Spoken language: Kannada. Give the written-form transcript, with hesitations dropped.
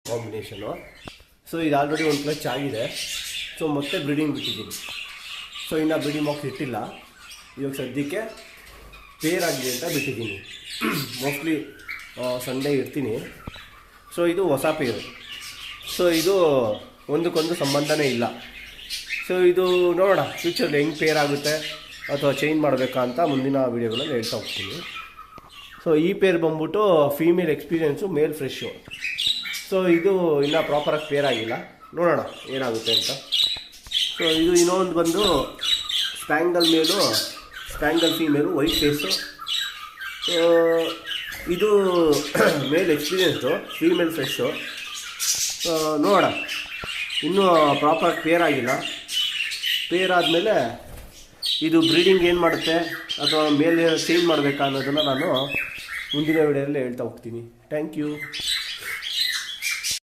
ಕಾಂಬಿನೇಷನು. ಸೊ ಇದು ಆಲ್ರೆಡಿ ಒಂದು ಕ್ಲಚ್ ಆಗಿದೆ. ಸೊ ಮತ್ತೆ ಬ್ರೀಡಿಂಗ್ ಬಿಟ್ಟಿದ್ದೀನಿ. ಸೊ ಇನ್ನು ಬ್ರೀಡಿಂಗ್ ಬಾಕ್ಸ್ ಇಟ್ಟಿಲ್ಲ. ಇವಾಗ ಸದ್ಯಕ್ಕೆ ಪೇರ್ ಆಗಿದೆ ಅಂತ ಬಿಟ್ಟಿದ್ದೀನಿ. ಮೋಸ್ಟ್ಲಿ ಸಂಡೇ ಇರ್ತೀನಿ. ಸೊ ಇದು ಹೊಸ ಪೇರು. ಸೊ ಇದು ಒಂದಕ್ಕೊಂದು ಸಂಬಂಧನೇ ಇಲ್ಲ. ಸೊ ಇದು ನೋಡೋಣ ಫ್ಯೂಚರ್ಲಿ ಹೆಂಗೆ ಪೇರ್ ಆಗುತ್ತೆ ಅಥವಾ ಚೇಂಜ್ ಮಾಡಬೇಕಾ ಅಂತ ಮುಂದಿನ ವೀಡಿಯೋಗಳಲ್ಲಿ ಹೇಳ್ತಾ ಹೋಗ್ತೀನಿ. ಸೊ ಈ ಪೇರ್ ಬಂದ್ಬಿಟ್ಟು ಫೀಮೇಲ್ ಎಕ್ಸ್ಪೀರಿಯೆನ್ಸು, ಮೇಲ್ ಫ್ರೆಶ್ಶು. ಸೊ ಇದು ಇನ್ನೂ ಪ್ರಾಪರಾಗಿ ಪೇರ್ ಆಗಿಲ್ಲ, ನೋಡೋಣ ಏನಾಗುತ್ತೆ ಅಂತ. ಸೊ ಇದು ಇನ್ನೊಂದು ಬಂದು ಸ್ಪ್ಯಾಂಗಲ್ ಮೇಲು, ಸ್ಪ್ಯಾಂಗಲ್ ಫೀಮೇಲು, ವೈಟ್ ಫೇಸು. ಇದು ಮೇಲ್ ಎಕ್ಸ್ಪೀರಿಯೆನ್ಸು, ಫೀಮೇಲ್ ಫ್ರೆಶ್ಶು. ನೋಡೋಣ, ಇನ್ನೂ ಪ್ರಾಪರಾಗಿ ಪೇರ್ ಆಗಿಲ್ಲ. ಪೇರ್ ಆದಮೇಲೆ ಇದು ಬ್ರೀಡಿಂಗ್ ಏನು ಮಾಡುತ್ತೆ ಅಥವಾ ಮೇಲೆ ಚೇಂಜ್ ಮಾಡಬೇಕಾ ಅನ್ನೋದನ್ನು ನಾನು ಮುಂದಿನ ವಿಡಿಯೋದಲ್ಲಿ ಹೇಳ್ತಾ ಹೋಗ್ತೀನಿ. Thank you.